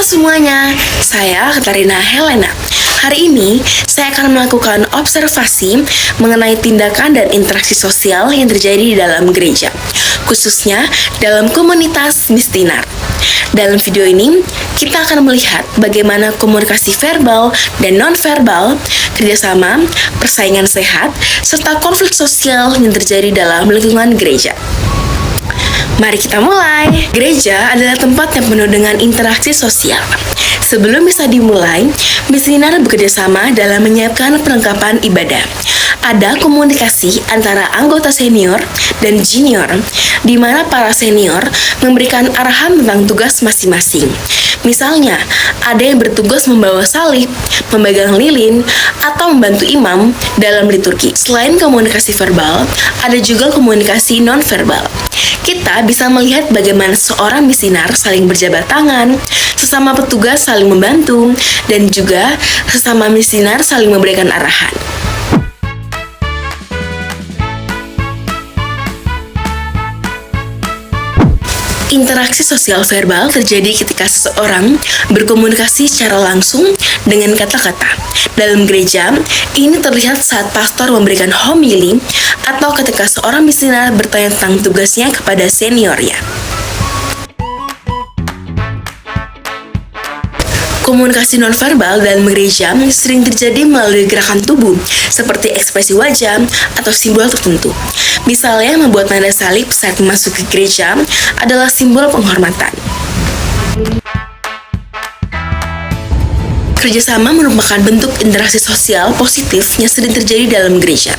semuanya, saya Katarina Helena. Hari ini, saya akan melakukan observasi mengenai tindakan dan interaksi sosial yang terjadi di dalam gereja, khususnya dalam komunitas Mistinar. Dalam video ini, kita akan melihat bagaimana komunikasi verbal dan non-verbal, kerjasama, persaingan sehat, serta konflik sosial yang terjadi dalam lingkungan gereja. Mari kita mulai. Gereja adalah tempat yang penuh dengan interaksi sosial. Sebelum bisa dimulai, Mistinar bekerja sama dalam menyiapkan perlengkapan ibadah. Ada komunikasi antara anggota senior dan junior, di mana para senior memberikan arahan tentang tugas masing-masing. Misalnya, ada yang bertugas membawa salib, memegang lilin, atau membantu imam dalam liturgi. Selain komunikasi verbal, ada juga komunikasi non-verbal. Kita bisa melihat bagaimana seorang misioner saling berjabat tangan, sesama petugas saling membantu, dan juga sesama misioner saling memberikan arahan. Interaksi sosial verbal terjadi ketika seseorang berkomunikasi secara langsung dengan kata-kata. Dalam gereja, ini terlihat saat pastor memberikan homili atau ketika seorang misioner bertanya tentang tugasnya kepada seniornya. Komunikasi nonverbal dalam gereja sering terjadi melalui gerakan tubuh, seperti ekspresi wajah atau simbol tertentu. Misalnya, membuat tanda salib saat memasuki gereja adalah simbol penghormatan. Kerjasama merupakan bentuk interaksi sosial positif yang sering terjadi dalam gereja.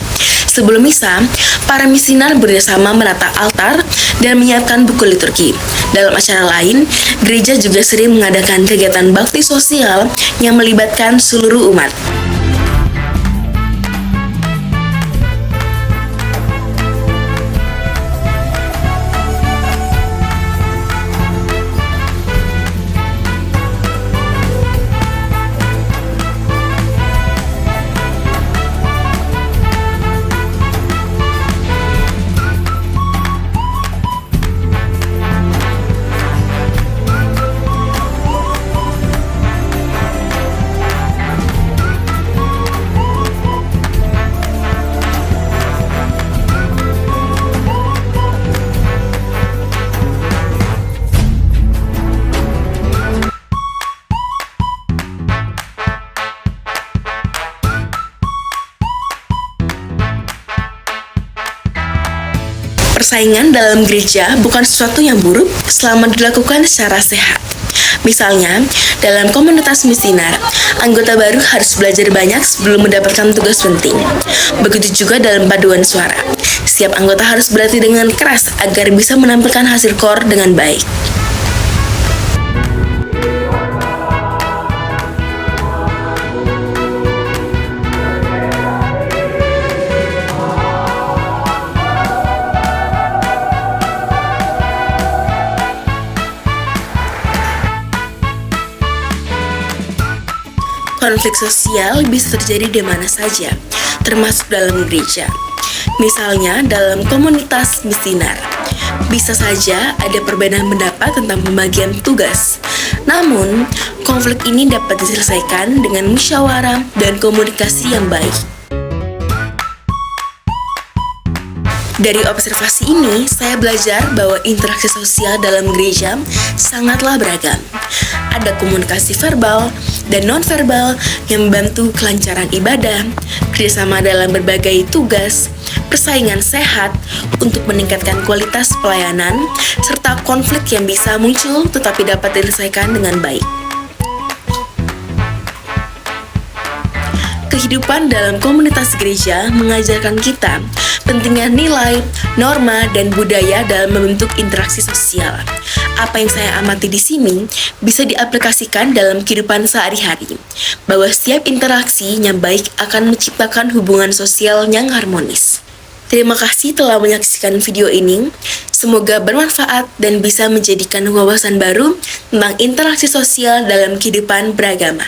Sebelum misa, para misioner bekerjasama menata altar dan menyiapkan buku liturgi. Dalam acara lain, gereja juga sering mengadakan kegiatan bakti sosial yang melibatkan seluruh umat. Persaingan dalam gereja bukan sesuatu yang buruk selama dilakukan secara sehat. Misalnya, dalam komunitas misioner, anggota baru harus belajar banyak sebelum mendapatkan tugas penting. Begitu juga dalam paduan suara. Setiap anggota harus berlatih dengan keras agar bisa menampilkan hasil kor dengan baik. Konflik sosial bisa terjadi di mana saja, termasuk dalam gereja. Misalnya, dalam komunitas misioner, bisa saja ada perbedaan pendapat tentang pembagian tugas. Namun, konflik ini dapat diselesaikan dengan musyawarah dan komunikasi yang baik. Dari observasi ini, saya belajar bahwa interaksi sosial dalam gereja sangatlah beragam. Ada komunikasi verbal dan non-verbal yang membantu kelancaran ibadah, kerjasama dalam berbagai tugas, persaingan sehat untuk meningkatkan kualitas pelayanan, serta konflik yang bisa muncul tetapi dapat diselesaikan dengan baik. Kehidupan dalam komunitas gereja mengajarkan kita pentingnya nilai, norma, dan budaya dalam membentuk interaksi sosial. Apa yang saya amati di sini bisa diaplikasikan dalam kehidupan sehari-hari, bahwa setiap interaksi yang baik akan menciptakan hubungan sosial yang harmonis. Terima kasih telah menyaksikan video ini. Semoga bermanfaat dan bisa menjadikan wawasan baru tentang interaksi sosial dalam kehidupan beragama.